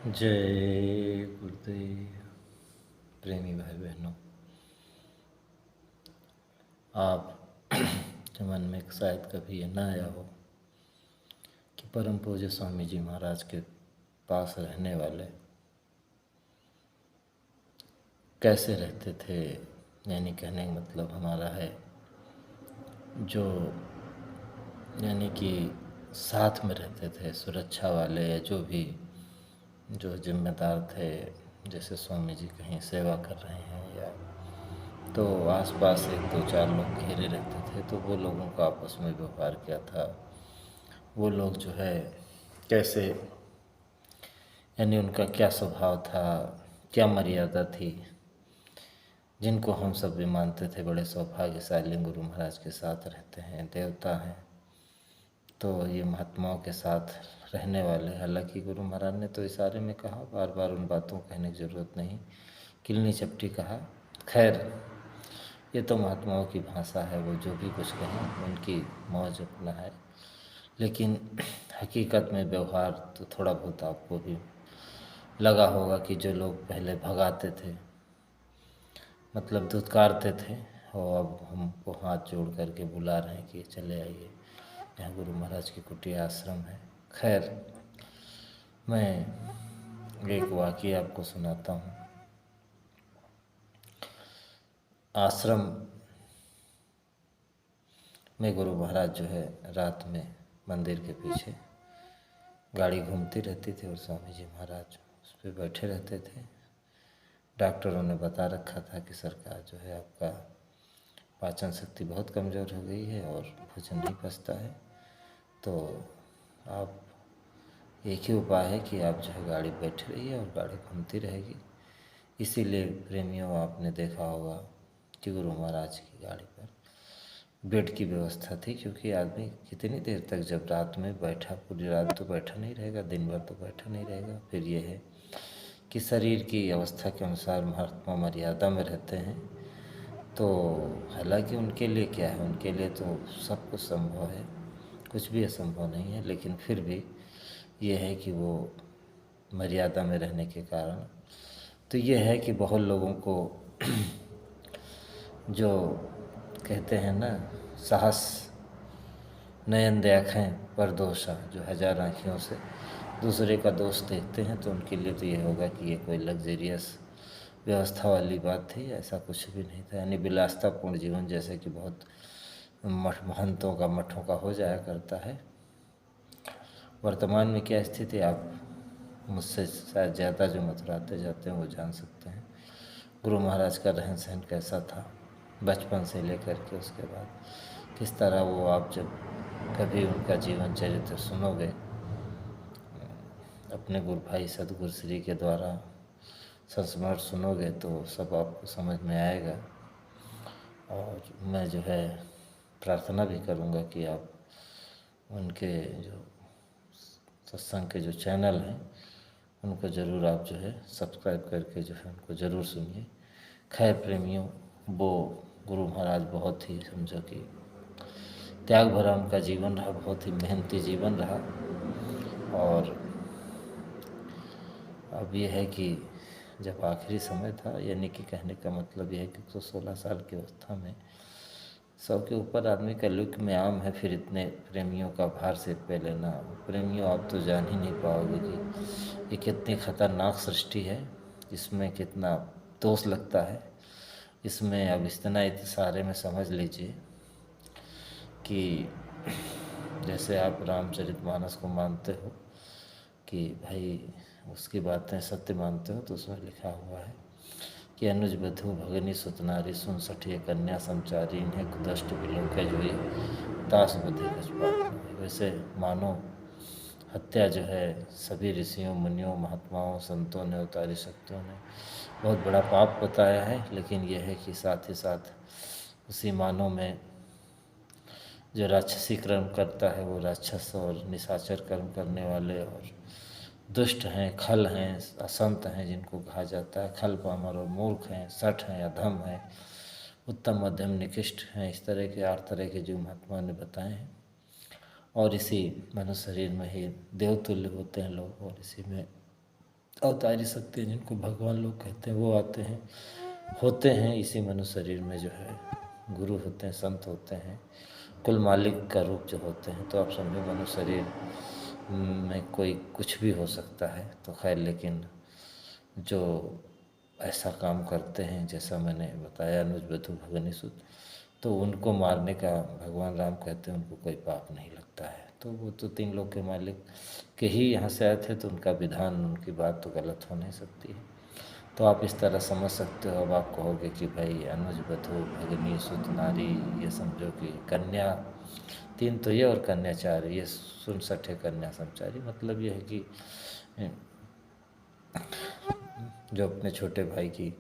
जय गुरुदेव। प्रेमी भाई बहनों, आप के मन में शायद कभी ये ना आया हो कि परम पूज्य स्वामी जी महाराज के पास रहने वाले कैसे रहते थे। यानी कहने का मतलब हमारा है जो यानी कि साथ में रहते थे, सुरक्षा वाले या जो भी जो जिम्मेदार थे। जैसे स्वामी जी कहीं सेवा कर रहे हैं या तो आसपास एक दो चार लोग घेरे रहते थे, तो वो लोगों का आपस में व्यवहार क्या था, वो लोग जो है कैसे, यानी उनका क्या स्वभाव था, क्या मर्यादा थी, जिनको हम सब भी मानते थे बड़े सौभाग्यशाली गुरु महाराज के साथ रहते हैं, देवता हैं। तो ये महात्माओं के साथ रहने वाले, हालांकि गुरु महाराज ने तो इशारे में कहा, बार बार उन बातों को कहने की ज़रूरत नहीं, किलनी चपटी कहा। खैर, ये तो महात्माओं की भाषा है, वो जो भी कुछ कहें उनकी मौज अपना है। लेकिन हकीकत में व्यवहार तो थोड़ा बहुत आपको भी लगा होगा कि जो लोग पहले भगाते थे, मतलब धुतकारते थे, और अब हमको हाथ जोड़ करके बुला रहे हैं कि चले आइए, यहाँ गुरु महाराज की कुटिया आश्रम है। खैर, मैं एक वाक़या आपको सुनाता हूँ। आश्रम में गुरु महाराज जो है रात में मंदिर के पीछे गाड़ी घूमती रहती थी और स्वामी जी महाराज उस पर बैठे रहते थे। डॉक्टरों ने बता रखा था कि सरकार जो है आपका पाचन शक्ति बहुत कमज़ोर हो गई है और भोजन नहीं पचता है, तो आप एक ही उपाय है कि आप जो है गाड़ी बैठे रहिए और गाड़ी घूमती रहेगी। इसीलिए प्रेमियों, आपने देखा होगा कि गुरु महाराज की गाड़ी पर बेड की व्यवस्था थी, क्योंकि आदमी कितनी देर तक जब रात में बैठा, पूरी रात तो बैठा नहीं रहेगा, दिन भर तो बैठा नहीं रहेगा। फिर ये है कि शरीर की अवस्था के अनुसार महात्मा मर्यादा में रहते हैं। तो हालांकि उनके लिए क्या है, उनके लिए तो सब कुछ संभव है, कुछ भी असंभव नहीं है, लेकिन फिर भी ये है कि वो मर्यादा में रहने के कारण तो ये है कि बहुत लोगों को जो कहते हैं ना, साहस नयन देखें पर दोषा, जो हजार आँखियों से दूसरे का दोष देखते हैं, तो उनके लिए तो ये होगा कि ये कोई लग्जरियस व्यवस्था वाली बात थी। ऐसा कुछ भी नहीं था, यानी विलासतापूर्ण जीवन जैसे कि बहुत महंतों का, मठों का हो जाया करता है। वर्तमान में क्या स्थिति, आप मुझसे शायद ज़्यादा जो मथुराते जाते हैं वो जान सकते हैं गुरु महाराज का रहन सहन कैसा था, बचपन से लेकर के उसके बाद किस तरह वो, आप जब कभी उनका जीवन चरित्र सुनोगे अपने गुरु भाई सतगुरु श्री के द्वारा संस्मरण सुनोगे, तो सब आपको समझ में आएगा। और मैं जो है प्रार्थना भी करूँगा कि आप उनके जो सत्संग के जो चैनल हैं उनको ज़रूर आप जो है सब्सक्राइब करके जो है उनको ज़रूर सुनिए। खैर प्रेमियों, वो गुरु महाराज बहुत ही, समझो कि त्याग भरा उनका जीवन रहा, बहुत ही मेहनती जीवन रहा। और अब ये है कि जब आखिरी समय था, यानी कि कहने का मतलब ये है कि 116 साल की अवस्था में 100 के ऊपर आदमी का लुक में आम है, फिर इतने प्रेमियों का भार सिर पे लेना। प्रेमियों, आप तो जान ही नहीं पाओगे कि ये कितनी खतरनाक सृष्टि है, इसमें कितना दोष लगता है। इसमें अब इतना इशारे में समझ लीजिए कि जैसे आप रामचरितमानस को मानते हो कि भाई उसकी बातें सत्य मानते हो, तो उसमें लिखा हुआ है कि अनुज बधु भगनी सुतनारी सुन सठिय कन्या संचारी, इन्हें कुदष्ट बिलों के जोई दास बुद्धि बचपा। वैसे मानो हत्या जो है सभी ऋषियों, मुनियों, महात्माओं, संतों ने, अवतारी शक्तियों ने बहुत बड़ा पाप बताया है, लेकिन यह है कि साथ ही साथ उसी मानव में जो राक्षसी कर्म करता है, वो राक्षस और निशाचर कर्म करने वाले और दुष्ट हैं, खल हैं, असंत हैं, जिनको कहा जाता है खल, पामर और मूर्ख हैं, सठ हैं, अधम हैं, उत्तम, मध्यम, निकृष्ट हैं। इस तरह के 8 तरह के जो महात्मा ने बताए हैं। और इसी मनुष्य शरीर में ही देवतुल्य होते हैं लोग, और इसी में अवतारी शक्ति जिनको भगवान लोग कहते हैं वो आते हैं, होते हैं इसी मनुष्य शरीर में जो है गुरु होते हैं, संत होते हैं, कुल मालिक का रूप जो होते हैं। तो आप समझो मनुष्य शरीर में कोई कुछ भी हो सकता है। तो खैर, लेकिन जो ऐसा काम करते हैं जैसा मैंने बताया अनुज बधु भगनी सुत, तो उनको मारने का भगवान राम कहते हैं उनको कोई पाप नहीं लगता है। तो वो तो 3 लोग के मालिक के ही यहाँ से आए थे, तो उनका विधान, उनकी बात तो गलत हो नहीं सकती है। तो आप इस तरह समझ सकते हो। अब आप कहोगे कि भाई अनुज बधु भगनी सुत नारी, ये समझो कि कन्या 3 तो ये और कन्या 4, ये 69 कन्या समचारी। मतलब ये है कि जो अपने छोटे भाई की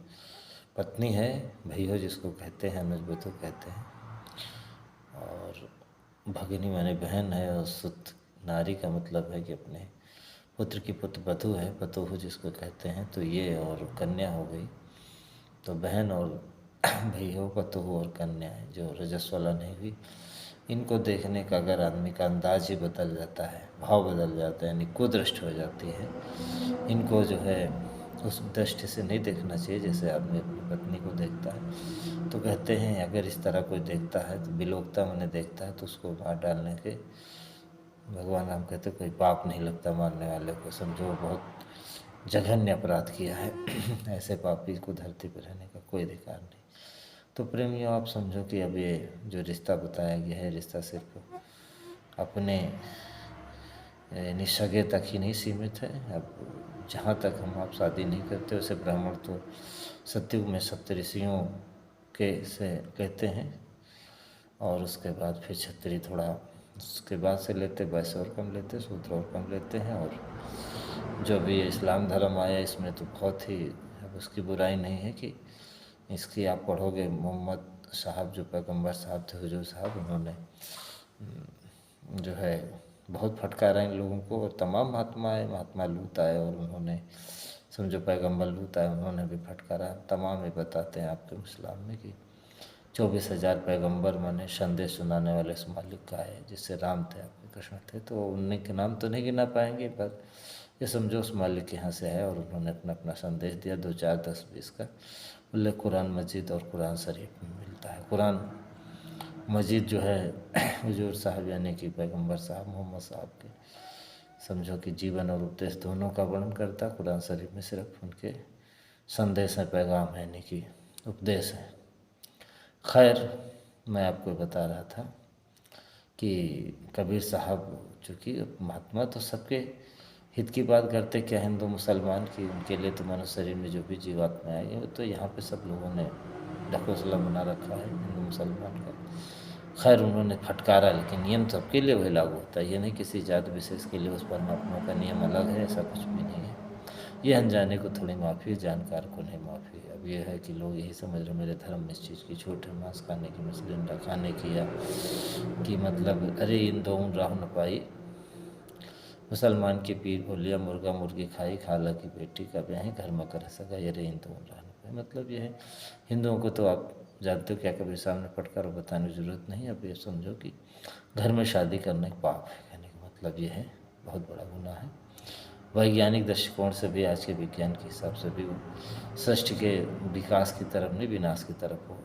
पत्नी है, भैया जिसको कहते हैं, अनुज बधु कहते हैं, और भगिनी माने बहन है, और सुत नारी का मतलब है कि अपने पुत्र की पुत्र वधु है, पतोहू जिसको कहते हैं। तो ये और कन्या हो गई, तो बहन और भैया पतोहू और कन्या है जो रजस्वला नहीं हुई। इनको देखने का अगर आदमी का अंदाज ही बदल जाता है, भाव बदल जाता है, यानी कुदृष्टि हो जाती है। इनको जो है उस दृष्टि से नहीं देखना चाहिए जैसे आदमी अपनी पत्नी को देखता है। तो कहते हैं अगर इस तरह कोई देखता है तो बिलोकता मैंने देखता है तो उसको मार डालने के भगवान राम कहते कोई पाप नहीं लगता मारने वाले को। समझो बहुत जघन्य अपराध किया है ऐसे पापी को धरती पर रहने का कोई अधिकार नहीं। तो प्रेमियों, आप समझो कि अब ये जो रिश्ता बताया गया है, रिश्ता सिर्फ अपने यानी सगे तक ही नहीं सीमित है। अब जहाँ तक हम आप शादी नहीं करते, वैसे ब्राह्मण तो सतयुग में सप्तऋषियों के से कहते हैं, और उसके बाद फिर क्षत्रिय थोड़ा उसके बाद से लेते, वैसे और कम लेते, शूद्र और कम लेते हैं। और जो भी इस्लाम धर्म आया इसमें तो बहुत ही, अब उसकी बुराई नहीं है कि इसकी आप पढ़ोगे मोहम्मद साहब जो पैगंबर साहब थे, हुजूर साहब, उन्होंने जो है बहुत फटकारा इन लोगों को। और तमाम महात्मा लूत आए और उन्होंने समझो पैगंबर लूत आए, उन्होंने भी फटकारा। तमाम ये बताते हैं आपके इस्लाम में कि 24,000 पैगंबर माने संदेश सुनाने वाले इस मालिक का है, जिससे राम थे, आपके कृष्ण थे। तो उन्हीं के नाम तो नहीं गिना पाएंगे, पर ये समझो उस मालिक के यहाँ से है और उन्होंने अपना अपना संदेश दिया। 2, 4, 10, 20 का उल्लेख कुरान मजीद और कुरान शरीफ में मिलता है। कुरान मजीद जो है हुजूर साहब यानी कि पैगंबर साहब मोहम्मद साहब के समझो कि जीवन और उपदेश दोनों का वर्णन करता। कुरान शरीफ में सिर्फ उनके संदेश है, पैगाम है, यानी कि उपदेश है। खैर, मैं आपको बता रहा था कि कबीर साहब चूँकि महात्मा तो सबके हित की बात करते, क्या हिंदू मुसलमान की, उनके लिए तो मनुष्य शरीर में जो भी जीवात्मा आई है तो यहाँ पे सब लोगों ने ढकोसला बना रखा है हिंदू मुसलमान का। खैर, उन्होंने फटकारा, लेकिन नियम सबके लिए वही लागू होता है। ये नहीं किसी जात विशेष के लिए उस परमात्मा का नियम अलग है, ऐसा कुछ भी नहीं है। ये अनजाने को थोड़ी माफ़ी है, जानकार को नहीं माफ़ी है। अब ये है कि लोग यही समझ रहे मेरे धर्म में इस चीज़ की छूट है, मांस खाने की, मछली अंडा खाने की, या कि मतलब अरे इन दो राह न पाई, मुसलमान के पीर बोलिया मुर्गा मुर्गी खाई, खाला की बेटी का ब्याह घर में कर सका, ये रे हिंदू राह न पाई। मतलब ये है, हिंदुओं को तो आप जानते हो क्या कबीर साहब ने फटकार बताने की जरूरत नहीं। अब ये समझो कि घर में शादी करना एक पाप है, कहने का मतलब ये है बहुत बड़ा गुनाह है। वैज्ञानिक दृष्टिकोण से भी, आज के विज्ञान के हिसाब से भी वो सृष्टि के विकास की तरफ नहीं, विनाश की तरफ वो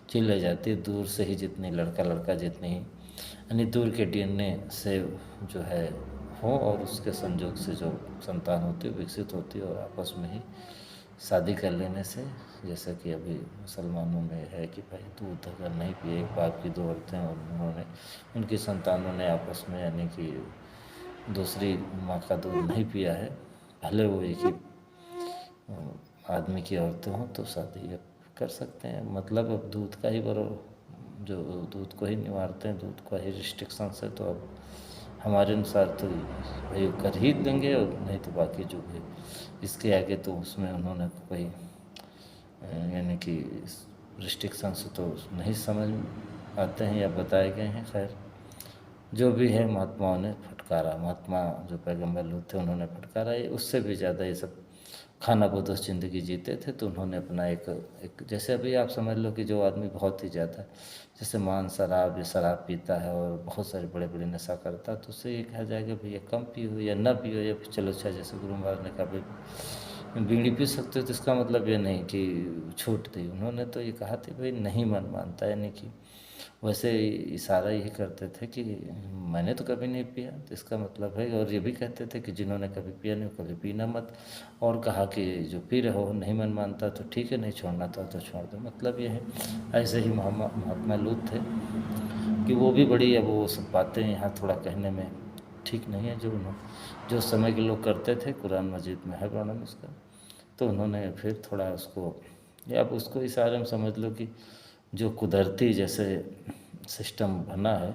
चले जाती है। दूर से ही जितनी लड़का जितनी ही यानी दूर के डीएनए से जो है हो और उसके संयोग से जो संतान होती है विकसित होती है, और आपस में ही शादी कर लेने से, जैसा कि अभी मुसलमानों में है कि भाई दूध अगर नहीं पिए, एक बाप की 2 औरतें और उन्होंने उनकी संतानों ने आपस में यानी कि दूसरी माँ का दूध नहीं पिया है, भले वो एक ही आदमी की औरतें हों, तो शादी कर सकते हैं। मतलब अब दूध का ही बरो जो दूध को ही निवारते हैं, दूध का ही रिस्ट्रिक्शंस है। तो अब हमारे अनुसार तो भाई कर ही देंगे, और नहीं तो बाकी जो भी इसके आगे तो उसमें उन्होंने कोई यानी कि रिस्ट्रिक्शंस तो नहीं समझ आते हैं या बताए गए हैं। खैर, जो भी है महात्माओं ने फटकारा, महात्मा जो पैगंबर लोग थे उन्होंने फटकारा। ये उससे भी ज़्यादा ये सब खानाबदोश ज़िंदगी जीते थे, तो उन्होंने अपना एक जैसे अभी आप समझ लो कि जो आदमी बहुत ही ज़्यादा जैसे शराब या शराब पीता है और बहुत सारे बड़े बड़े नशा करता है, तो उससे ये कहा जाएगा भैया कम पियो या ना पियो, या फिर चलो अच्छा जैसे गुरु महाराज ने कहा भाई बीड़ी पी सकते हो, तो इसका मतलब ये नहीं कि छूट दी। उन्होंने तो ये कहा था भाई नहीं मन मानता, यानी कि वैसे इशारा यही करते थे कि मैंने तो कभी नहीं पिया, तो इसका मतलब है। और ये भी कहते थे कि जिन्होंने कभी पिया नहीं कभी पीना मत। और कहा कि जो पी रहे हो नहीं मन मानता तो ठीक है, नहीं छोड़ना था तो छोड़ दो। मतलब ये है। ऐसे ही महात्मा लूत थे कि वो भी बड़ी, अब वो सब बातें यहाँ थोड़ा कहने में ठीक नहीं है, जो समय के लोग करते थे, कुरान मजीद में है वर्णन उसका। तो उन्होंने फिर थोड़ा उसको, या अब उसको इशारे में समझ लो कि जो कुदरती जैसे सिस्टम बना है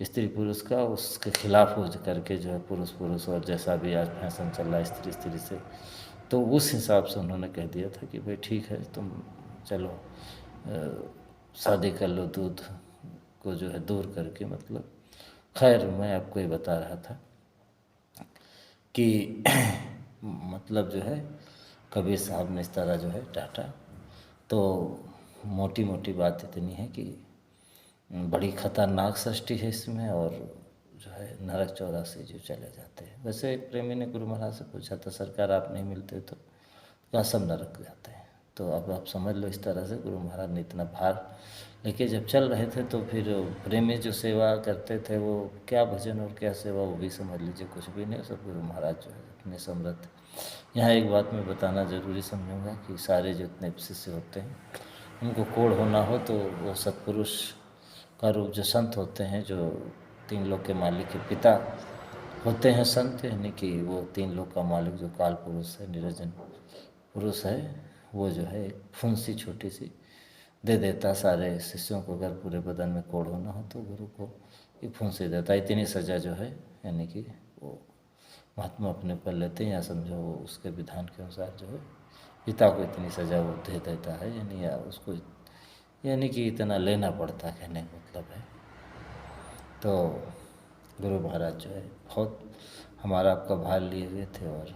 स्त्री पुरुष का, उसके खिलाफ हो करके जो है पुरुष पुरुष, और जैसा भी आज फैशन चल रहा है स्त्री स्त्री से, तो उस हिसाब से उन्होंने कह दिया था कि भाई ठीक है तुम चलो शादी कर लो, दूध को जो है दूर करके। मतलब खैर मैं आपको ये बता रहा था कि मतलब जो है कबीर साहब ने इस तरह जो है डांटा। तो मोटी मोटी बात इतनी है कि बड़ी खतरनाक सृष्टि है इसमें, और जो है नरक 84 जो चले जाते हैं। वैसे एक प्रेमी ने गुरु महाराज से पूछा था सरकार आप नहीं मिलते तो कहा सब नरक जाते हैं। तो अब आप समझ लो इस तरह से गुरु महाराज ने इतना भार लेके जब चल रहे थे, तो फिर प्रेमी जो सेवा करते थे वो क्या भजन और क्या सेवा, वो भी समझ लीजिए कुछ भी नहीं, सब गुरु महाराज जो है अपने समर्थ। यहाँ एक बात मैं बताना ज़रूरी समझूंगा कि सारे जितने शिष्य होते हैं उनको कोढ़ होना हो तो वो सत्पुरुष का रूप जो संत होते हैं, जो 3 लोक के मालिक के पिता होते हैं संत, यानी कि वो 3 लोक का मालिक जो काल पुरुष है, निरंजन पुरुष है, वो जो है एक फुंसी छोटी सी दे देता सारे शिष्यों को। अगर पूरे बदन में कोढ़ होना हो तो गुरु को एक फुंसी देता। इतनी सज़ा जो है यानी कि वो महात्मा अपने पर लेते हैं, या समझो वो उसके विधान के अनुसार जो है पिता को इतनी सज़ा वो दे देता है, यानी या उसको यानी कि इतना लेना पड़ता, कहने का मतलब है। तो गुरु महाराज जो है बहुत हमारा आपका भार लिए हुए थे, और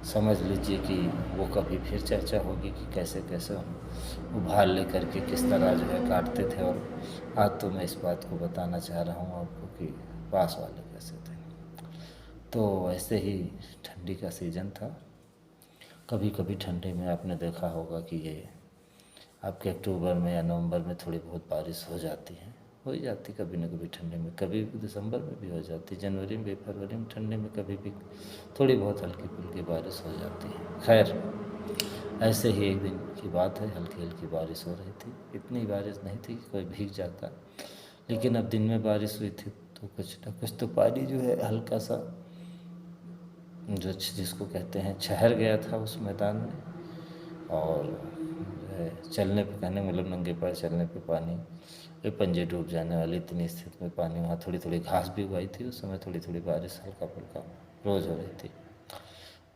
समझ लीजिए कि वो कभी फिर चर्चा होगी कि कैसे कैसे वो भार ले करके किस तरह जो है काटते थे। और आज तो मैं इस बात को बताना चाह रहा हूँ आपको कि पास वाले कैसे थे। तो ऐसे ही ठंडी का सीज़न था। कभी कभी ठंडी में आपने देखा होगा कि ये आपके अक्टूबर में या नवंबर में थोड़ी बहुत बारिश हो जाती है, हो ही जाती कभी न कभी ठंडी में, कभी दिसंबर में भी हो जाती, जनवरी में फरवरी में, ठंडी में कभी भी थोड़ी बहुत हल्की फुल्की बारिश हो जाती है। खैर ऐसे ही एक दिन की बात है, हल्की हल्की बारिश हो रही थी। इतनी बारिश नहीं थी कि कोई भीग जाता, लेकिन अब दिन में बारिश हुई थी तो कुछ न कुछ तो पानी जो है हल्का सा जो जिसको कहते हैं ठहर गया था उस मैदान में। और जो है चलने पे, कहने मतलब नंगे पैर चलने पे पानी, ये पंजे डूब जाने वाली इतनी स्थिति में पानी। वहाँ थोड़ी थोड़ी घास भी उगाई थी उस समय, थोड़ी थोड़ी बारिश हल्का फुल्का रोज़ हो रही थी।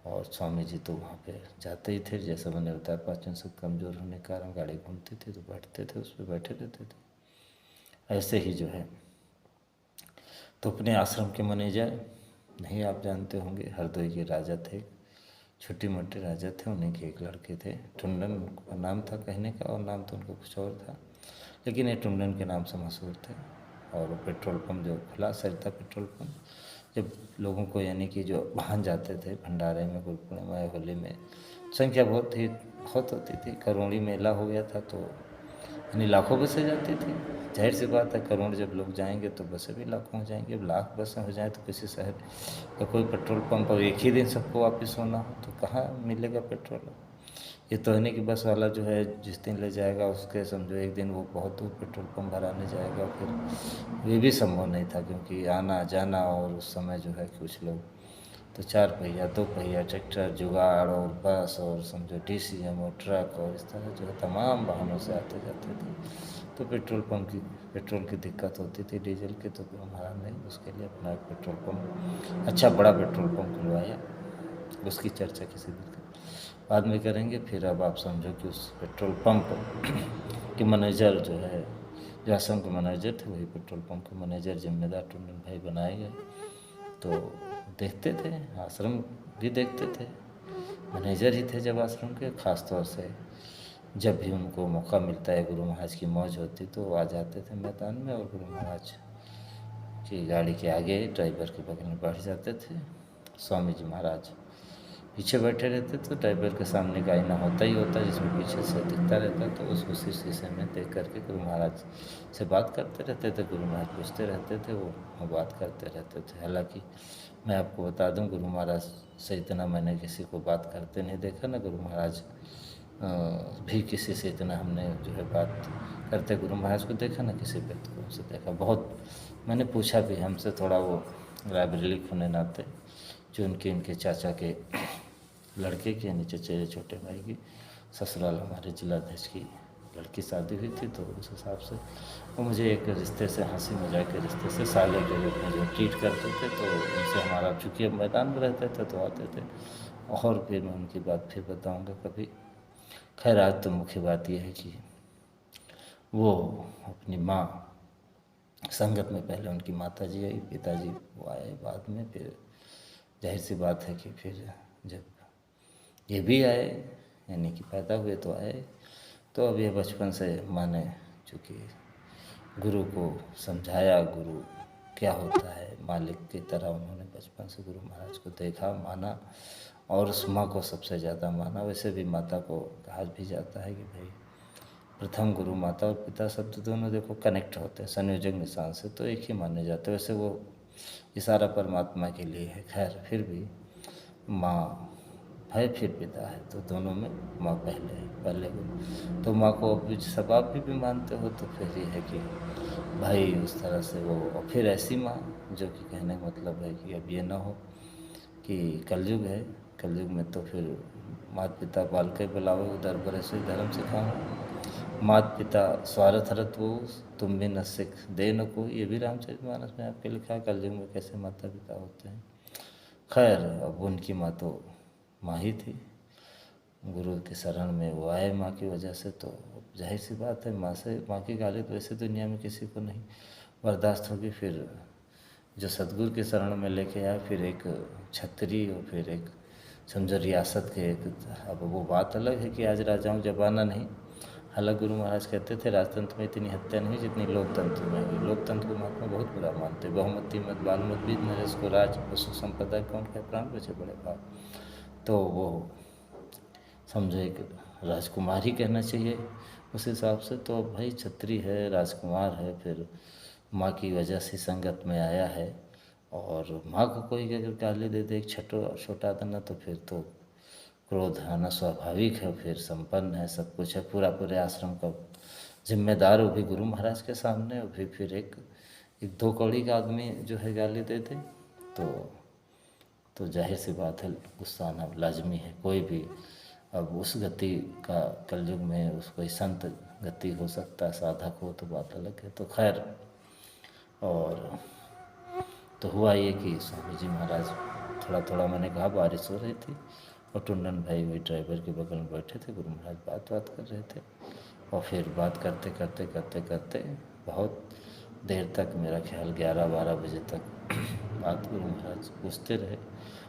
और स्वामी जी तो वहाँ पे जाते ही थे, जैसे मैंने बताया पाचन से कमज़ोर होने के कारण गाड़ी घूमती थी तो बैठते थे, उस पर बैठे रहते थे। ऐसे ही जो है तो अपने आश्रम के मैनेजर नहीं आप जानते होंगे, हरदोई के राजा थे, छोटे मोटे राजा थे, उन्हीं के एक लड़के थे, टुंडन उनका नाम था कहने का, और नाम तो उनका कुछ और था, लेकिन ये टुंडन के नाम से मशहूर थे। और पेट्रोल पंप जो खुला सरिता पेट्रोल पंप, जब लोगों को यानी कि जो वहाँ जाते थे भंडारे में, गुरु पूर्णिमा या होली में, संख्या बहुत होती थी। करोड़ी मेला हो गया था तो यानी लाखों बसें जाती थी। जाहिर सी बात है करोड़ जब लोग जाएंगे तो बसें भी लाखों हो जाएंगी। अब लाख बसें हो जाएँ तो किसी शहर का कोई पेट्रोल पंप और एक ही दिन सबको वापस होना हो तो कहाँ मिलेगा पेट्रोल। ये तो है नहीं कि बस वाला जो है जिस दिन ले जाएगा उसके समझो एक दिन वो बहुत दूर पेट्रोल पंप भराने जाएगा, फिर ये भी संभव नहीं था क्योंकि आना जाना। और उस समय जो है कुछ लोग तो 4 पहिया 2 पहिया ट्रैक्टर जुगाड़ और बस और समझो DCM और ट्रक और इस तरह जो है तमाम वाहनों से आते जाते थे, तो पेट्रोल की दिक्कत होती थी, डीजल की। तो गुरु महाराज ने उसके लिए अपना एक पेट्रोल पंप, अच्छा बड़ा पेट्रोल पंप खुलवाया। उसकी चर्चा किसी दिन बाद में करेंगे। फिर अब आप समझो कि उस पेट्रोल पंप के मैनेजर जो है जो आश्रम के मैनेजर थे वही पेट्रोल पंप के मैनेजर जिम्मेदार टुंडन भाई बनाए गए। तो देखते थे, आश्रम भी देखते थे, मैनेजर ही थे जब आश्रम के। ख़ास तौर से जब भी उनको मौका मिलता है, गुरु महाराज की मौज होती तो वो आ जाते थे मैदान में और गुरु महाराज की गाड़ी के आगे ड्राइवर के बगल में बैठ जाते थे। स्वामी जी महाराज पीछे बैठे रहते तो ड्राइवर के सामने का आईना होता ही होता जिसमें पीछे से दिखता रहता, तो उस उसी शीशे में देख करके गुरु महाराज से बात करते रहते थे। गुरु महाराज पूछते रहते थे, वो बात करते रहते थे। हालांकि मैं आपको बता दूं, गुरु महाराज से इतना मैंने किसी को बात करते नहीं देखा ना, गुरु महाराज भी किसी से इतना हमने जो है बात करते गुरु महाराज को देखा ना, किसी व्यक्ति को उनसे देखा। बहुत मैंने पूछा भी, हमसे थोड़ा वो लाइब्रेरी होने नाते, जो उनके चाचा के लड़के की यानी चचेरे छोटे भाई की ससुराल हमारे जिलाध्यक्ष की लड़की शादी हुई थी, तो उस हिसाब से वो मुझे एक रिश्ते से, हंसी मजाक के रिश्ते से साले के रूप में जो ट्रीट करते थे। तो उनसे हमारा, चूँकि अब मैदान में रहते थे तो आते थे। और फिर मैं उनकी बात फिर बताऊँगा कभी। खैर, आज तो मुख्य बात यह है कि वो अपनी माँ संगत में, पहले उनकी माता जी आई, पिताजी वो आए बाद में। फिर जाहिर सी बात है कि फिर जब ये भी आए, यानी कि पैदा हुए तो आए, तो अब ये बचपन से माँ ने चूँकि गुरु को समझाया, गुरु क्या होता है, मालिक की तरह उन्होंने बचपन से गुरु महाराज को देखा, माना और उस माँ को सबसे ज़्यादा माना। वैसे भी माता को कहा भी जाता है कि भाई प्रथम गुरु, माता और पिता शब्द दोनों देखो कनेक्ट होते हैं संयोजक निशान से, तो एक ही माने जाते हैं। वैसे वो इशारा परमात्मा के लिए है। खैर, फिर भी माँ है फिर पिता है, तो दोनों में माँ पहले है, पहले गुरु। तो माँ को अब सब आप भी मानते हो, तो फिर ये है कि भाई उस तरह से वो, और फिर ऐसी माँ जो कि कहने का मतलब है कि अब ये ना हो कि कलयुग है, कलयुग में तो फिर माता पिता पाल के बुलावे, उधर बड़े से धर्म सिखाओ। माता पिता स्वार्थ रत वो, तुम भी न सिख दे न को, ये भी रामचरितमानस में आपके लिखा है, कलयुग में कैसे माता पिता होते हैं। खैर, अब उनकी माँ तो माँ ही थी, गुरु के शरण में वो आए माँ की वजह से, तो जाहिर सी बात है माँ से, माँ की गाली तो वैसे दुनिया में किसी को नहीं बर्दाश्त होगी। फिर जो सतगुरु के शरण में लेके आए, फिर एक छतरी और फिर एक समझो रियासत के एक, अब वो बात अलग है कि आज राजाओं जमाना नहीं। हालांकि गुरु महाराज कहते थे राजतंत्र में इतनी हत्या नहीं जितनी लोकतंत्र में हुई। लोकतंत्र को महात्मा बहुत बुरा मानते, बहुमती मत बालमत बीज नरेश को राज, पशु संपदा कौन कहे प्राण बचे बड़े पाप। तो वो समझो एक राजकुमार ही कहना चाहिए उस हिसाब से। तो अब भाई छत्री है, राजकुमार है, फिर माँ की वजह से संगत में आया है, और माँ को कोई अगर गाली दे दे, एक छोटा दाना, तो फिर तो क्रोध आना स्वाभाविक है। फिर संपन्न है, सब कुछ है, पूरा पूरे आश्रम का जिम्मेदार, वो भी गुरु महाराज के सामने। वो भी फिर एक दो कौड़ी का आदमी जो है गाली दे दे, तो जाहिर सी बात है गुस्सा आना लाजमी है। कोई भी अब उस गति का कलयुग में उस कोई संत गति हो सकता है, साधक हो तो बात अलग है। तो खैर, और तो हुआ ये कि स्वामी जी महाराज, थोड़ा थोड़ा मैंने कहा बारिश हो रही थी, और टुंडन भाई वही ड्राइवर के बगल में बैठे थे, गुरु महाराज बात कर रहे थे। और फिर बात करते करते करते करते बहुत देर तक, मेरा ख्याल 11-12 बजे तक बात गुरु महाराज पूछते रहे।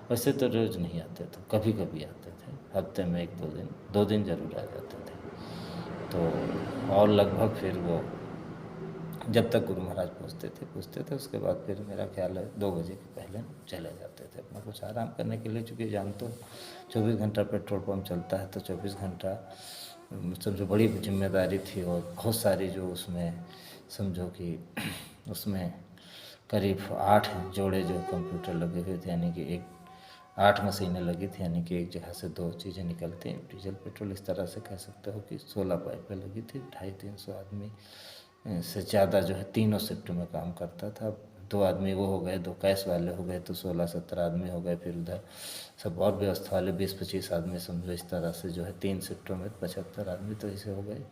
वैसे तो रोज़ नहीं आते थे, कभी कभी आते थे, हफ्ते में 1-2 दिन ज़रूर आ जाते थे। तो और लगभग फिर वो जब तक गुरु महाराज पूछते थे उसके बाद फिर मेरा ख्याल है 2 बजे के पहले चले जाते थे अपना कुछ आराम करने के लिए। चूँकि जानते हो 24 घंटा पेट्रोल पंप चलता है, तो 24 घंटा समझो बड़ी जिम्मेदारी थी, और बहुत सारी जो उसमें समझो कि उसमें करीब 8 जोड़े जो कंप्यूटर लगे हुए थे, यानी कि 8 मशीनें लगी थी, यानी कि एक जगह से 2 चीज़ें निकलती हैं, डीजल पेट्रोल, इस तरह से कह सकते हो कि 16 पाइपें लगी थी। 250-300 आदमी से ज़्यादा जो है तीनों शिफ्ट में काम करता था। 2 आदमी वो हो गए, 2 कैश वाले हो गए, तो 16-17 आदमी हो गए। फिर उधर सब और व्यवस्था वाले 20-25 आदमी, समझो इस तरह से जो है 3 शिफ्टों में 75 आदमी तो ऐसे हो गए।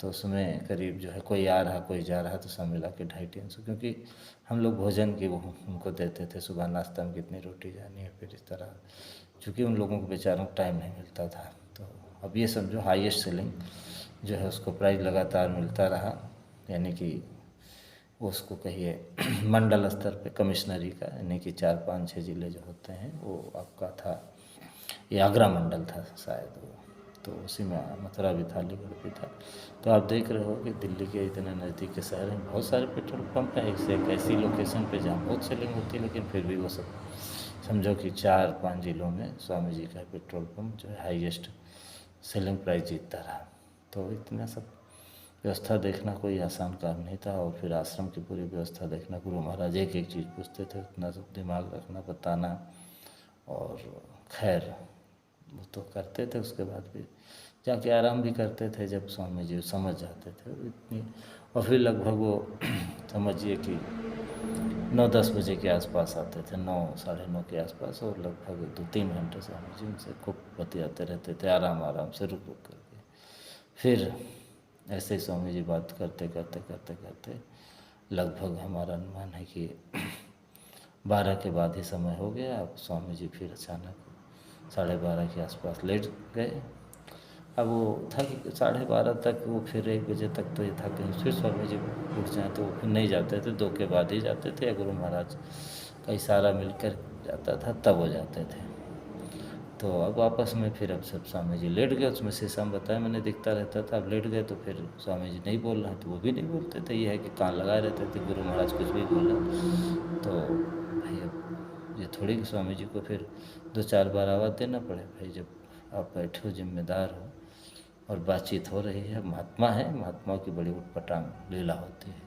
तो उसमें करीब जो है कोई आ रहा कोई जा रहा, तो सब मिला के 250-300, क्योंकि हम लोग भोजन की वो उनको देते थे, सुबह नाश्ता में कितनी रोटी जानी है, फिर इस तरह, चूँकि उन लोगों को बेचारों को टाइम नहीं मिलता था। तो अब ये समझो हाईएस्ट सेलिंग जो है उसको प्राइज़ लगातार मिलता रहा, यानी कि उसको कहिए मंडल स्तर पे कमिश्नरी का, यानी कि 4 5 6 ज़िले जो होते हैं वो आपका था। ये आगरा मंडल था शायद वो, तो उसी में मथुरा भी था, अलीगढ़ भी था। तो आप देख रहे हो कि दिल्ली के इतने नज़दीक के शहर हैं, बहुत सारे पेट्रोल पंप हैं, एक से एक ऐसी लोकेशन पे जहाँ बहुत सेलिंग होती है, लेकिन फिर भी वो सब समझो कि 4 5 ज़िलों में स्वामी जी का पेट्रोल पंप जो है हाईएस्ट सेलिंग प्राइस जीतता रहा। तो इतना सब व्यवस्था देखना कोई आसान काम नहीं था। और फिर आश्रम की पूरी व्यवस्था देखना, गुरु महाराज एक एक चीज़ पूछते थे, उतना सब दिमाग रखना, बताना। और खैर वो तो करते थे, उसके बाद भी जाके आराम भी करते थे जब स्वामी जी समझ जाते थे इतनी। और फिर लगभग वो समझिए कि 9 10 बजे के आसपास आते थे, 9 साढ़े 9 के आसपास, और लगभग 2 3 घंटे स्वामी जी उनसे खूब बतियाते रहते थे, आराम आराम से रुक रुक करके। फिर ऐसे ही स्वामी जी बात करते करते करते करते लगभग हमारा अनुमान है कि 12 के बाद ही समय हो गया। अब स्वामी जी फिर अचानक 12:30 के आसपास लेट गए। अब वो था कि 12:30 तक वो, फिर 1 बजे तक तो ये था कहीं फिर स्वामी जी उठ जाएँ, तो वो फिर नहीं जाते थे, 2 के बाद ही जाते थे, या गुरु महाराज का इशारा मिलकर जाता था तब वो जाते थे। तो अब आपस में फिर अब सब स्वामी जी लेट गए, उसमें शीशा में बताया मैंने दिखता रहता था। अब लेट गए तो फिर स्वामी जी नहीं बोल रहे हैं तो वो भी नहीं बोलते थे, ये है कि कान लगाए रहते थे, गुरु महाराज कुछ भी बोले तो भाई अब ये थोड़ी कि स्वामी जी को फिर 2 4 बार आवाज़ देना पड़े। भाई जब आप बैठे हो, जिम्मेदार हो, और बातचीत हो रही है, महात्मा है, महात्माओं की बड़ी उटपटांग लीला होती है।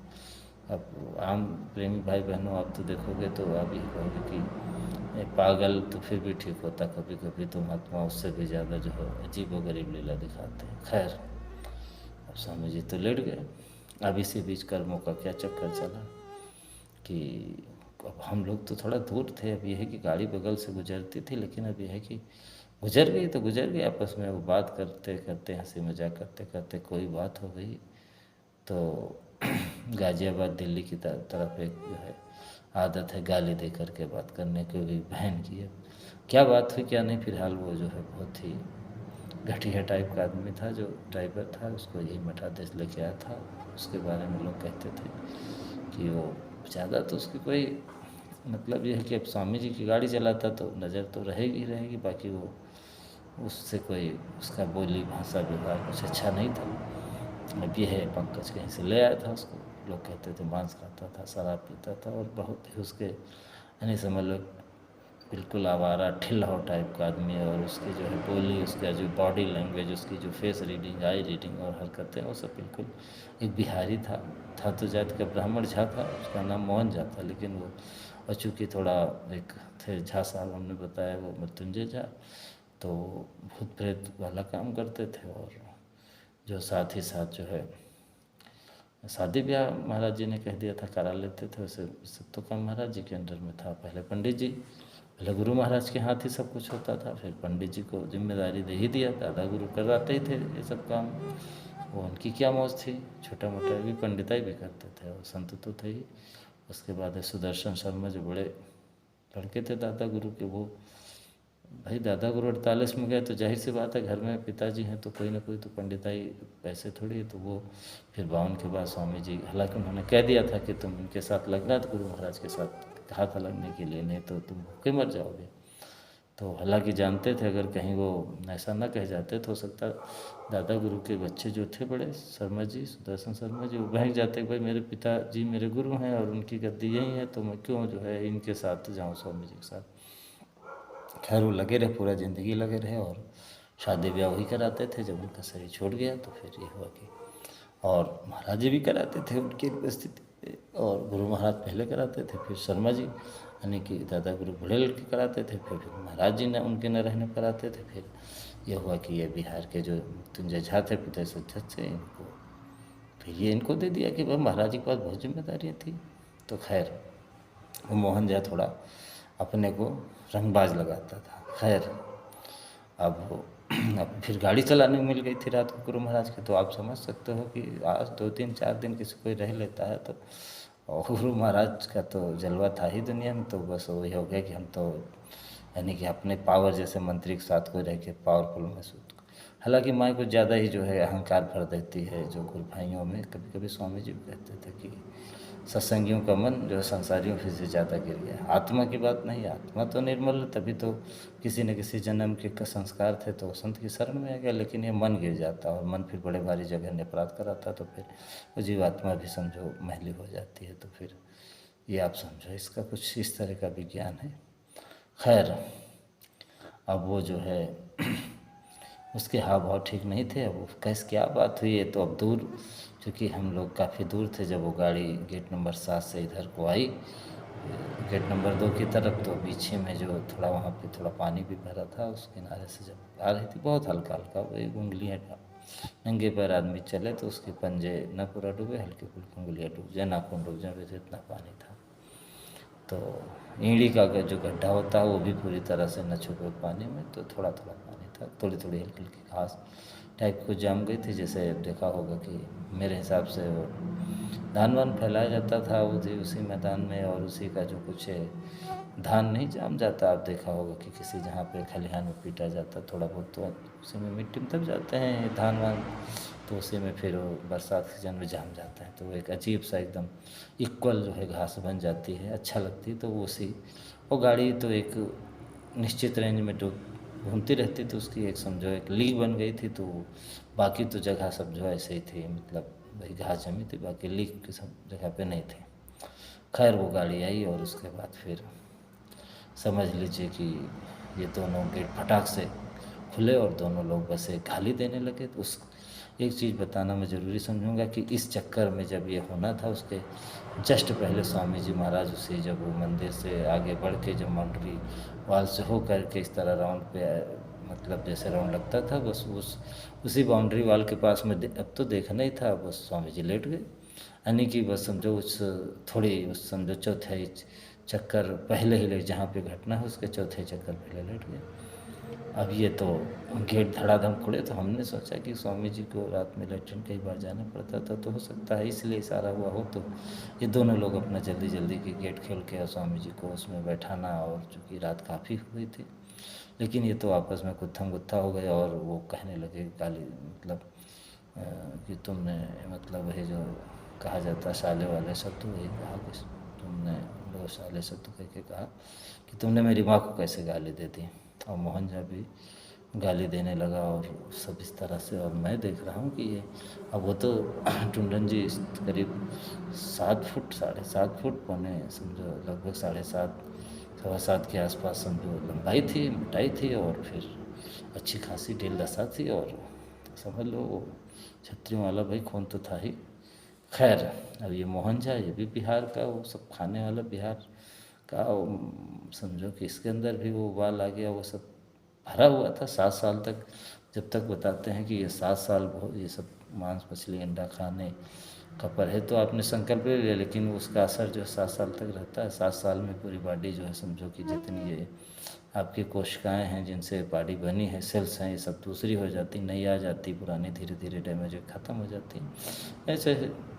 अब आम प्रेमी भाई बहनों आप तो देखोगे तो आप ये कहोगे कि ये पागल तो फिर भी ठीक होता कभी कभी, तो महात्मा उससे भी ज़्यादा जो है अजीब व गरीब लीला दिखाते हैं। खैर अब स्वामी जी तो लेट गए। अब इसी बीच कर्मों का क्या चक्कर चला कि अब हम लोग तो थोड़ा दूर थे। अब यह है कि गाड़ी बगल से गुजरती थी, लेकिन अब यह है कि गुजर गई तो गुजर गई। आपस में वो बात करते करते, हंसी मजाक करते करते कोई बात हो गई। तो गाज़ियाबाद दिल्ली की तरफ एक जो है आदत है गाली दे करके बात करने की, भी बहन की। अब क्या बात हुई क्या नहीं, फिलहाल वो जो है बहुत ही घटिया टाइप का आदमी था जो ड्राइवर था, उसको यही मठाधीश लेके आया था। उसके बारे में लोग कहते थे कि वो ज़्यादा तो उसकी कोई मतलब ये है कि अब स्वामी जी की गाड़ी चलाता तो नज़र तो रहेगी रहेगी, बाकी वो उससे कोई उसका बोली भाषा व्यवहार कुछ अच्छा नहीं था। अब ये है पंकज कहीं से ले आया था उसको, लोग कहते थे मांस खाता था, शराब पीता था, और बहुत ही उसके यानी समझ लो बिल्कुल आवारा ठिल्लाव टाइप का आदमी है। और उसकी जो है बोली, उसका जो बॉडी लैंग्वेज, उसकी जो फेस रीडिंग, आई रीडिंग और हरकतें, वो सब बिल्कुल एक बिहारी था तो जाति का ब्राह्मण झा था, उसका नाम मोहन झा था, लेकिन वो और चूँकि थोड़ा एक थे झा साहब हमने बताया वो मृत्युंजय झा, तो भूत प्रेत वाला काम करते थे। और जो साथ ही साथ जो है शादी ब्याह महाराज जी ने कह दिया था करा लेते थे, वैसे सब तो काम महाराज जी के अंडर में था। पहले पंडित जी, पहले गुरु महाराज के हाथ ही सब कुछ होता था, फिर पंडित जी को जिम्मेदारी दे ही दिया, दादा गुरु करवाते ही थे ये सब काम। वो उनकी क्या मौज थी, छोटा मोटा भी पंडिताई भी करते थे, और संत तो थे ही। उसके बाद है सुदर्शन शर्मा जो बड़े लड़के थे दादा गुरु के, वो भाई दादा गुरु 48 में गए तो जाहिर सी बात है घर में पिताजी हैं तो कोई ना कोई तो पंडिताई पैसे थोड़ी है। तो वो फिर 52 के बाद स्वामी जी, हालांकि उन्होंने कह दिया था कि तुम इनके साथ लगना, तो गुरु महाराज के साथ कहा था लगने के लिए, नहीं तो तुम भूखे मर जाओगे। तो हालांकि जानते थे अगर कहीं वो ऐसा ना कह जाते तो हो सकता दादा गुरु के बच्चे जो थे बड़े शर्मा जी, सुदर्शन शर्मा जी, वो बहक जाते कि भाई मेरे पिताजी मेरे गुरु हैं और उनकी गद्दी यही है, तो मैं क्यों जो है इनके साथ जाऊँ स्वामी जी के साथ। खैर वो लगे रहे, पूरा ज़िंदगी लगे रहे, और शादी ब्याह वही कराते थे। जब उनका शरीर छोड़ गया तो फिर ये हुआ कि, और महाराज जी भी कराते थे उनकी उपस्थिति पे, और गुरु महाराज पहले कराते थे, फिर शर्मा जी यानी कि दादा गुरु बूढ़े लड़के कराते थे, फिर महाराज जी ने उनके न रहने कराते थे। फिर ये हुआ कि ये बिहार के जो मृत्युंजय झा थे पिता अध्यक्ष से, इनको फिर ये इनको दे दिया कि भाई महाराज जी के पास बहुत जिम्मेदारियाँ थी। तो खैर वो मोहन झा थोड़ा अपने को रंगबाज लगाता था। खैर अब फिर गाड़ी चलाने मिल गई थी रात को गुरु महाराज के, तो आप समझ सकते हो कि आज 2 3 4 दिन किसी कोई रह लेता है तो, और गुरु महाराज का तो जलवा था ही दुनिया में। तो बस वही हो गया कि हम तो यानी कि अपने पावर जैसे मंत्री के साथ कोई रह के पावरफुल महसूस हालांकि माँ कुछ ज़्यादा ही जो है अहंकार भर देती है, जो गुरु भाइयों में कभी कभी स्वामी जी भी कहते थे कि सत्संगियों का मन जो है संसारियों से ज़्यादा गिर गया। आत्मा की बात नहीं, आत्मा तो निर्मल है, तभी तो किसी न किसी जन्म के संस्कार थे तो संत की शरण में आ गया, लेकिन ये मन गिर जाता और मन फिर बड़े भारी जगह ने अपराध कराता, तो फिर वो जीवात्मा भी समझो मैली हो जाती है। तो फिर ये आप समझो इसका कुछ इस तरह का विज्ञान है। खैर, अब वो जो है उसके हाव भाव ठीक नहीं थे। अब कैसे क्या बात हुई है, तो अब दूर, चूँकि हम लोग काफ़ी दूर थे जब वो गाड़ी गेट नंबर 7 से इधर को आई गेट नंबर 2 की तरफ, तो पीछे में जो थोड़ा वहाँ पे थोड़ा पानी भी भरा था, उस किनारे से जब आ रही थी बहुत हल्का हल्का, वो एक उंगलियाँ नंगे पैर आदमी चले तो उसके पंजे न पूरा डूबे, हल्की फुल्की उंगलियाँ डूब जाए, नाखून डूब जाए, वैसे इतना पानी था। तो ईंड़ी का जो गड्ढा होता है वो भी पूरी तरह से न छुपे पानी में, तो थोड़ा थोड़ा पानी था, थोड़ी थोड़ी हल्की हल्की घास टाइप को जम गई थी। जैसे देखा होगा कि मेरे हिसाब से वो धान वान फैलाया जाता था उसी मैदान में, और उसी का जो कुछ है धान नहीं जम जाता, आप देखा होगा कि किसी जहाँ पे खलिहान में पीटा जाता थोड़ा बहुत, तो उसी में मिट्टी में दब जाते हैं धान वान, तो उसी में फिर वो बरसात के सीजन में जम जाता है, तो वो एक अजीब सा एकदम इक्वल जो है घास बन जाती है, अच्छा लगती है। तो वो गाड़ी तो एक निश्चित रेंज में घूमती रहती, तो उसकी एक समझो एक लीग बन गई थी, तो बाकी तो जगह सब जो ऐसे ही थी, मतलब वही घास जमी थी, बाकी लीग की सब जगह पे नहीं थी। खैर वो गाड़ी आई और उसके बाद फिर समझ लीजिए कि ये दोनों गेट फटाक से खुले और दोनों लोग बसें गाली देने लगे। तो उस एक चीज़ बताना मैं ज़रूरी समझूंगा कि इस चक्कर में जब ये होना था, उसके जस्ट पहले स्वामी जी महाराज उसे जब वो मंदिर से आगे बढ़ के जब बाउंड्री वाल से हो करके इस तरह राउंड पे मतलब जैसे राउंड लगता था, बस उसी बाउंड्री वाल के पास में अब तो देखना ही था, बस स्वामी जी लेट गए। यानी कि बस समझो उस समझो चौथे चक्कर पहले ही लेट, जहाँ पे घटना है उसके चौथे चक्कर पहले लेट गए। अब ये तो गेट धड़ाधड़ खुले, तो हमने सोचा कि स्वामी जी को रात में लेटरिन कई बार जाना पड़ता था, तो हो सकता है इसलिए इशारा हुआ हो, तो ये दोनों लोग अपना जल्दी जल्दी की गेट खोल के और स्वामी जी को उसमें बैठाना, और चूँकि रात काफ़ी हुई थी, लेकिन ये तो आपस में गुत्थम गुत्था हो गए और वो कहने लगे गाली, मतलब कि तुमने मतलब वही जो कहा जाता साले वाले शब्द, वही कहा कि तुमने लो साले शब्द कह के कहा कि तुमने मेरी माँ को कैसे गाली दे दी। और मोहन झा भी गाली देने लगा और सब इस तरह से। और मैं देख रहा हूँ कि ये अब वो तो टुंडन जी करीब 7 फुट 7.5 फुट पौने समझो लगभग 7.5 सवा 7 के आसपास समझो लंबाई थी, मोटाई थी, और फिर अच्छी खासी ढील दशा थी, और समझ लो वो छतरियों वाला भाई खून तो था ही। खैर, अब ये मोहन झा ये भी बिहार का वो सब खाने वाला बिहार का, समझो कि इसके अंदर भी वो उबाल आ गया, वो सब भरा हुआ था 7 साल तक। जब तक बताते हैं कि ये 7 साल ये सब मांस मछली अंडा खाने का पर है, तो आपने संकल्प ले लिया, लेकिन उसका असर जो 7 साल तक रहता है। 7 साल में पूरी बॉडी जो है समझो कि जितनी ये आपकी कोशिकाएं हैं जिनसे बॉडी बनी है, सेल्स हैं, ये सब दूसरी हो जाती, नई आ जाती, पुरानी धीरे धीरे डैमेज ख़त्म हो जाती। ऐसे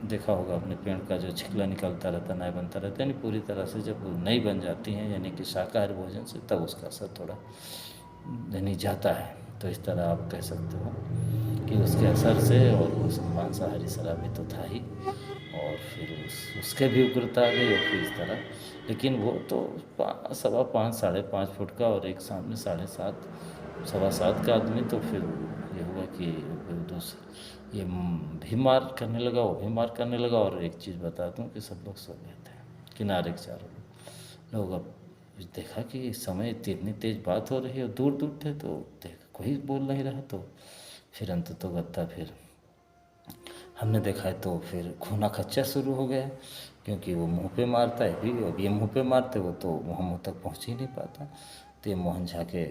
देखा होगा अपने पेड़ का जो छिकला निकलता रहता, नया बनता रहता, यानी पूरी तरह से जब नई बन जाती हैं, यानी कि शाकाहारी भोजन से, तब उसका असर थोड़ा यानी जाता है। तो इस तरह आप कह सकते हो कि उसके असर से, और वो मांसाहारी शराबी तो था ही, और फिर उसके भी उग्रता आ गई, और फिर इस तरह। लेकिन वो तो 5.25 5.5 फुट का, और एक सामने 7.5 सवा 7 का आदमी, तो फिर ये हुआ कि ये भी मार करने लगा, वो भी मार करने लगा। और एक चीज़ बता दूं कि सब लोग सो गए थे किनारे के चारों लोग। अब देखा कि इस समय इतनी तेज बात हो रही है, दूर दूर थे, तो देखा कोई बोल नहीं रहा, तो फिर अंततोगत्ता फिर हमने देखा है, तो फिर खूना खच्चा शुरू हो गया, क्योंकि वो मुंह पे मारता है भी, अब ये मुंह पे मारते वो तो मुँह तक पहुंच ही नहीं पाता। तो ये मोहन झा के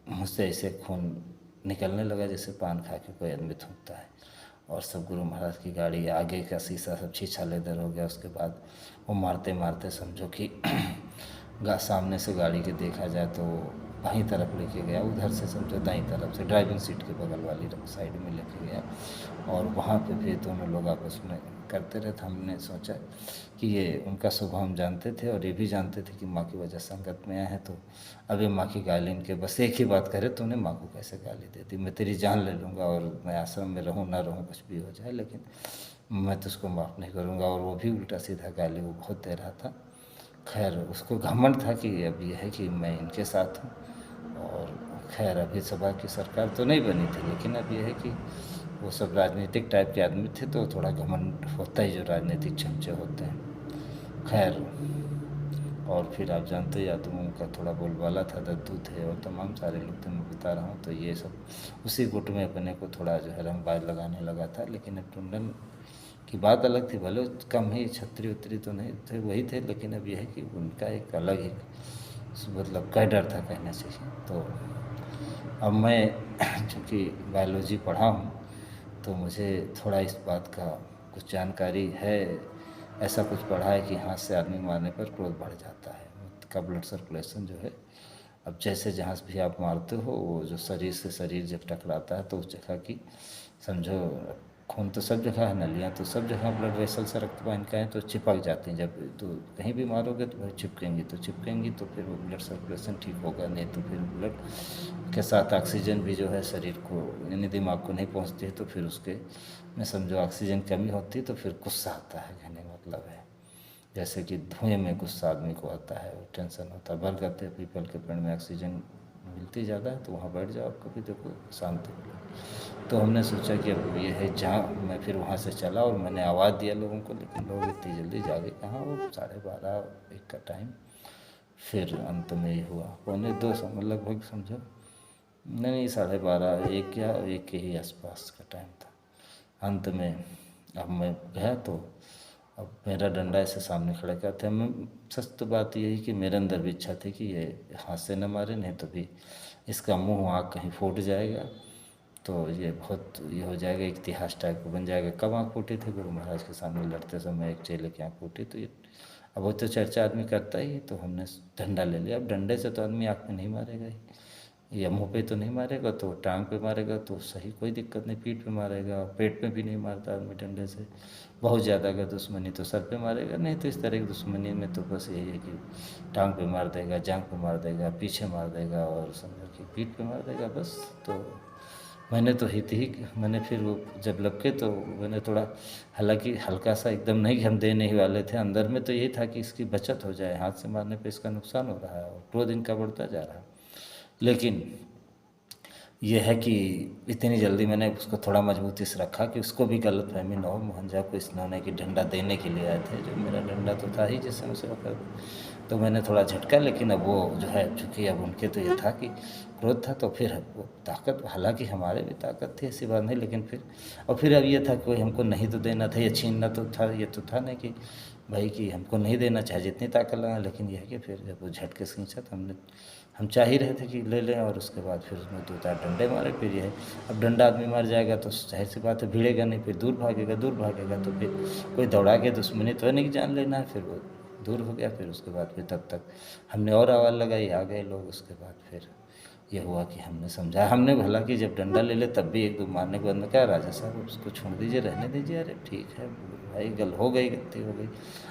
मुँह से ऐसे खून निकलने लगा जैसे पान खा के कोई आदमी थूकता है। और सब गुरु महाराज की गाड़ी आगे का शीशा सब छीछालेदर हो गया। उसके बाद वो मारते मारते समझो कि सामने से गाड़ी के देखा जाए तो बाईं तरफ लेके गया, उधर से समझो दाईं तरफ से ड्राइविंग सीट के बगल वाली साइड में लेके गया। और वहाँ पे फिर दोनों लोग आपस में करते रहे। तो हमने सोचा कि ये उनका स्वभाव हम जानते थे और ये भी जानते थे कि माँ की वजह संगत में आए हैं, तो अब ये माँ की गाली इनके बस एक ही बात करे, तूने माँ को कैसे गाली दे दी, मैं तेरी जान ले लूँगा और मैं आश्रम में रहूँ ना रहूँ कुछ भी हो जाए, लेकिन मैं तो उसको माफ़ नहीं करूँगा। और वो भी उल्टा सीधा गाली वो बहुत दे रहा था। खैर उसको घमंड था कि अब ये है कि मैं इनके साथ हूँ। और खैर अभी सभा की सरकार तो नहीं बनी थी, लेकिन अब ये है कि वो सब राजनीतिक टाइप के आदमी थे, तो थोड़ा घमंड होता ही जो राजनीतिक चमचे होते हैं। खैर और फिर आप जानते ही यादवों का थोड़ा बोलबाला था, दद्दू थे और तमाम सारे लोग थे, मैं बता रहा हूँ। तो ये सब उसी गुट में अपने को थोड़ा जो है रंगबाज लगाने लगा था। लेकिन अब टुंडन की बात अलग थी, भले कम ही छतरी उतरी तो नहीं थे, वही थे, लेकिन अब यह है कि उनका एक अलग ही मतलब कैडर था कहना चाहिए। तो अब मैं चूँकि बायोलॉजी पढ़ा हूँ, तो मुझे थोड़ा इस बात का कुछ जानकारी है। ऐसा कुछ पढ़ा है कि हाथ से आदमी मारने पर क्रोध बढ़ जाता है, का ब्लड सर्कुलेशन जो है, अब जैसे जहाँ से भी आप मारते हो वो जो शरीर से शरीर जब टकराता है तो उस जगह की समझो, खून तो सब जगह है, नलियाँ तो सब जगह, ब्लड वेसल से रक्त वाहिकाएँ तो चिपक जाती हैं। जब तो कहीं भी मारोगे तो वह चिपकेंगी तो फिर वो ब्लड सर्कुलेशन ठीक होगा, नहीं तो फिर ब्लड के साथ ऑक्सीजन भी जो है शरीर को यानी दिमाग को नहीं पहुंचती है, तो फिर उसके में समझो ऑक्सीजन कमी होती है, तो फिर गुस्सा आता है, कहने मतलब है। जैसे कि धुएं में गुस्सा आदमी को आता है, टेंशन होता है। बरगद के पीपल के पेड़ में ऑक्सीजन मिलती ज़्यादा है, तो वहाँ बैठ जाओ, कभी देखो शांति मिले। तो हमने सोचा कि अब ये है जहाँ, मैं फिर वहाँ से चला और मैंने आवाज़ दिया लोगों को, लेकिन लोग इतनी जल्दी जागे कहाँ, वो 12:30-1 का टाइम। फिर अंत में ये हुआ 1:45 समय लगभग समझो, नहीं 12:30 1 या 1 के ही आसपास का टाइम था। अंत में अब मैं गया तो अब मेरा डंडा ऐसे सामने खड़ा किया था। मैं सच तो बात यही कि मेरे अंदर भी इच्छा थी कि ये हाथ से न मारे, नहीं तो भी इसका मुंह आँख कहीं फूट जाएगा, तो ये बहुत ये हो जाएगा, इतिहास टाइप का बन जाएगा। कब आँख फूटी थी? गुरु महाराज के सामने लड़ते समय एक चेले की आँख फूटी। तो ये अब वो तो चर्चा आदमी करता ही, तो हमने डंडा ले लिया। अब डंडे से तो आदमी आँख में नहीं मारेगा ही, या मुँह पे तो नहीं मारेगा, तो टांग पे मारेगा तो सही, कोई दिक्कत नहीं। पीठ पे मारेगा, पेट पे भी नहीं मारता आदमी डंडे से। बहुत ज़्यादा अगर दुश्मनी तो सर पे मारेगा, नहीं तो इस तरह की दुश्मनी में तो बस यही है कि टांग पे मार देगा, जांघ पे मार देगा, पीछे मार देगा और समझो कि पीठ पे मार देगा बस। तो मैंने तो हित ही मैंने फिर वो जब लपके तो मैंने थोड़ा, हालांकि हल्का सा, एकदम नहीं कि हम देने ही वाले थे, अंदर में तो यही था कि इसकी बचत हो जाए, हाथ से मारने पे इसका नुकसान हो रहा है और रोज इनका बढ़ता जा रहा है। लेकिन ये है कि इतनी जल्दी मैंने उसको थोड़ा मजबूती से रखा कि उसको भी गलतफहमी न हो। मोहन को इन्होंने कि डंडा देने के लिए आए थे, जो मेरा डंडा तो था ही जिससे उसे रखा, तो मैंने थोड़ा झटका। लेकिन अब वो जो है चूँकि अब उनके तो ये था कि क्रोध था, तो फिर वो ताकत, हालांकि हमारे भी ताकत थी ऐसी बात नहीं, लेकिन फिर और फिर अब ये था कोई हमको नहीं तो देना था, ये छीनना तो था, ये तो था नहीं कि भाई कि हमको नहीं देना, चाहे जितनी ताकत लगा। लेकिन यह है कि फिर जब वो झटके से खींचा तो हम चाह ही रहे थे कि ले लें, और उसके बाद फिर उसमें 2-4 डंडे मारे। फिर ये है, अब डंडा आदमी मार जाएगा तो जाहिर सी बात है भिड़ेगा नहीं, फिर दूर भागेगा, तो फिर कोई दौड़ा के दुश्मनी तो है नहीं कि जान लेना है। फिर वो दूर हो गया। फिर उसके बाद फिर तब तक हमने और आवाज़ लगाई, आ गए लोग। उसके बाद फिर ये हुआ कि हमने समझा, हमने भला कि जब डंडा ले ले तब भी 1-2 मारने के बाद में, क्या राजा साहब उसको छोड़ दीजिए, रहने दीजिए। अरे ठीक है भाई, हो गई, गलती हो गई।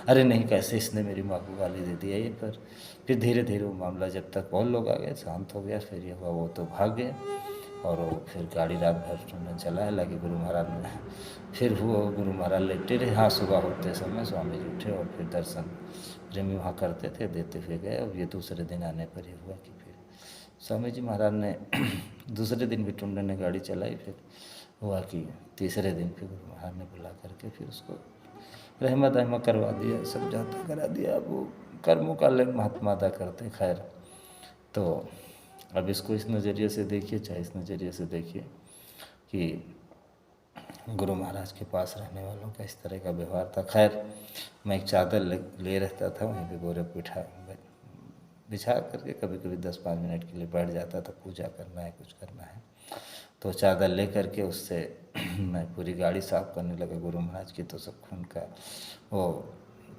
अरे नहीं, कैसे इसने मेरी माँ को गाली दे दी है ये। पर फिर धीरे धीरे वो मामला, जब तक और लोग आ गए, शांत हो गया। फिर ये हुआ, वो तो भाग गए और वो फिर गाड़ी रात भर टूरने चला है। हालांकि गुरु महाराज ने फिर वो गुरु महाराज लेटे रहे। हाँ, सुबह होते समय स्वामी जी उठे और फिर दर्शन प्रेमी वहाँ करते थे, देते हुए गए। और ये दूसरे दिन आने पर ये हुआ कि फिर स्वामी जी महाराज ने दूसरे दिन भी टुंडन ने गाड़ी चलाई। फिर हुआ कि तीसरे दिन फिर गुरु महाराज ने बुला करके फिर उसको रहमत अहमत करवा दिया, सब जाता करा दिया। अब वो कर्मों का लेन महात्मा अदा करते। खैर, तो अब इसको इस नज़रिए से देखिए, चाहे इस नज़रिए से देखिए कि गुरु महाराज के पास रहने वालों का इस तरह का व्यवहार था। खैर, मैं एक चादर ले रहता था, वहीं पे बोरे बिछा करके कभी कभी 10-5 मिनट के लिए बैठ जाता था। पूजा करना है, कुछ करना है, तो चादर ले करके उससे मैं पूरी गाड़ी साफ करने लगा गुरु महाराज की। तो सब खून का वो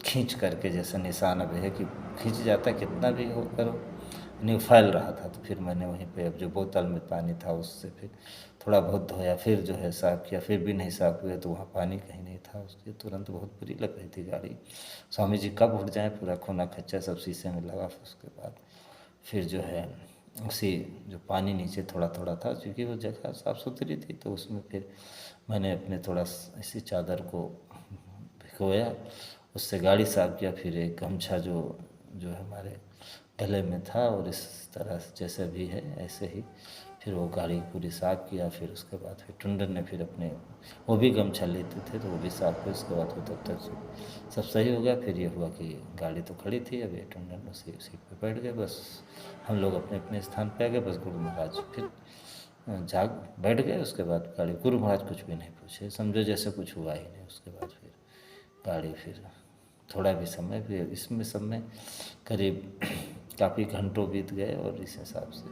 खींच करके, जैसे निशान अब है कि खींच जाता, कितना भी हो करो, यानी फैल रहा था। तो फिर मैंने वहीं पे अब जो बोतल में पानी था उससे फिर थोड़ा बहुत धोया, फिर जो है साफ़ किया, फिर भी नहीं साफ़ हुआ तो वहाँ पानी कहीं नहीं था उसके। तुरंत बहुत बुरी लग रही थी गाड़ी। स्वामी जी कब उठ जाएँ, पूरा खूना खच्चा सब शीशे में लगा। फिर उसके बाद फिर जो है उसी जो पानी नीचे थोड़ा थोड़ा था, क्योंकि वो जगह साफ़ सुथरी थी, तो उसमें फिर मैंने अपने थोड़ा ऐसी चादर को भिगोया, उससे गाड़ी साफ़ किया। फिर एक गमछा जो जो हमारे गले में था, और इस तरह से जैसे भी है ऐसे ही फिर वो गाड़ी पूरी साफ़ किया। फिर उसके बाद फिर टुंडन ने फिर अपने, वो भी गमछा लेते थे तो वो भी साफ़ किया। उसके बाद वो तब तक सब सही हो गया। फिर ये हुआ कि गाड़ी तो खड़ी थी, अब ये टुंडन उसी सीट पे बैठ गए, बस हम लोग अपने अपने स्थान पे आ गए। बस गुरु महाराज फिर जाग बैठ गए। उसके बाद गाड़ी, गुरु महाराज कुछ भी नहीं पूछे, समझो जैसे कुछ हुआ ही नहीं। उसके बाद फिर गाड़ी फिर थोड़ा भी समय, फिर इसमें सब में करीब काफ़ी घंटों बीत गए, और इस हिसाब से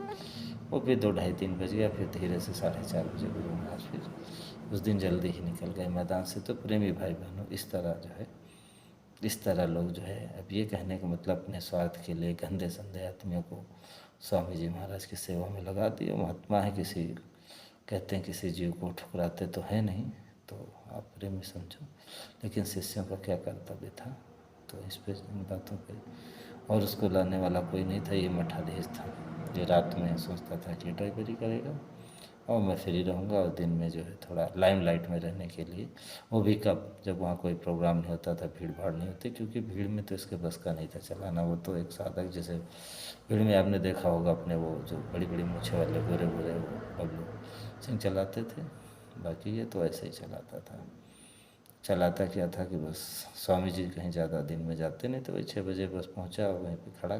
वो फिर 2 ढाई 3 बज गया। फिर धीरे से 4:30 बजे गुरु महाराज फिर उस दिन जल्दी ही निकल गए मैदान से। तो प्रेमी भाई बहनों, इस तरह जो है, इस तरह लोग जो है, अब ये कहने का मतलब अपने स्वार्थ के लिए गंदे संदे आदमियों को स्वामी जी महाराज की सेवा में लगा दिए। महात्मा है, किसी कहते हैं किसी जीव को ठुकराते तो है नहीं, तो आप प्रेमी समझो। लेकिन शिष्यों का क्या कर्तव्य था, तो इस पे, इन बातों पे, और उसको लाने वाला कोई नहीं था। ये मठाधीश था, ये रात में सोचता था कि ड्राइवरी करेगा और मैं फ्री रहूँगा, और दिन में जो है थोड़ा लाइमलाइट में रहने के लिए, वो भी कब, जब वहाँ कोई प्रोग्राम नहीं होता था, भीड़ भाड़ नहीं होती, क्योंकि भीड़ में तो इसके बस का नहीं था चलाना। वो तो एक साधक, जैसे भीड़ में आपने देखा होगा अपने वो जो बड़ी बड़ी मूछें वाले गोरे गोरे बबलू सिंह चलाते थे, बाकी ये तो ऐसे ही चलाता था। चलाता क्या था कि बस स्वामी जी कहीं ज़्यादा दिन में जाते नहीं, तो वही 6 बजे बस पहुँचा, वहीं पे खड़ा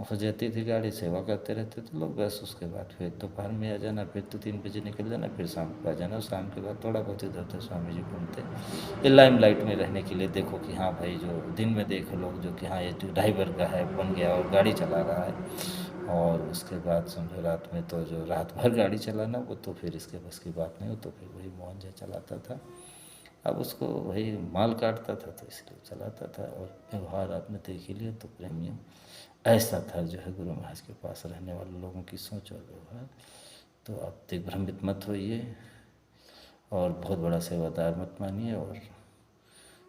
हो जाती थी गाड़ी, सेवा करते रहते थे लोग। बस उसके बाद फिर दोपहर में आ जाना, फिर तो 3 बजे निकल जाना, फिर शाम को आ जाना। और शाम के बाद थोड़ा बहुत इधर उधर स्वामी जी घूमते, ये लाइमलाइट में रहने के लिए। देखो कि हाँ भाई, जो दिन में देखो लोग जो कि हाँ ये ड्राइवर का है, बन गया और गाड़ी चला रहा है, और उसके बाद समझो रात में तो जो रात भर गाड़ी चलाना, वो तो फिर इसके बस की बात नहीं हो। तो फिर वही मोहन जी चलाता था, अब उसको वही माल काटता था तो इसलिए चलाता था। और व्यवहार आपने देख ही लिया। तो प्रेमियों, ऐसा था जो है गुरु महाराज के पास रहने वाले लोगों की सोच और व्यवहार। तो आप दिग्भ्रमित मत होइए, और बहुत बड़ा सेवादार मत मानिए। और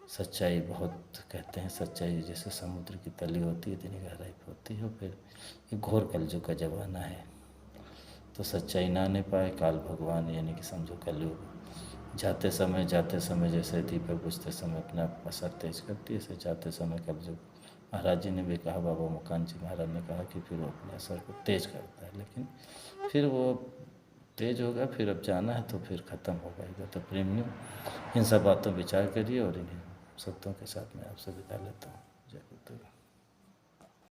सच्चाई बहुत, कहते हैं सच्चाई जैसे समुद्र की तली होती है, इतनी गहराई पे होती है। फिर ये घोर कलयुग का ज़माना है, तो सच्चाई ना आने पाए, काल भगवान यानी कि समझो कलयुग जाते समय जैसे दीपक बुझते समय अपने आप असर तेज करती है, ऐसे जाते समय कलयुग, महाराज जी ने भी कहा, बाबा मुकान जी महाराज ने कहा कि फिर वो अपने असर को तेज करता है। लेकिन फिर वो तेज होगा, फिर अब जाना है तो फिर ख़त्म होगा इधर। तो प्रेमियों, इन सब बातों विचार करिए, और इन्हीं शब्दों के साथ मैं आपसे विदा लेता हूँ। जय गुरुदेव।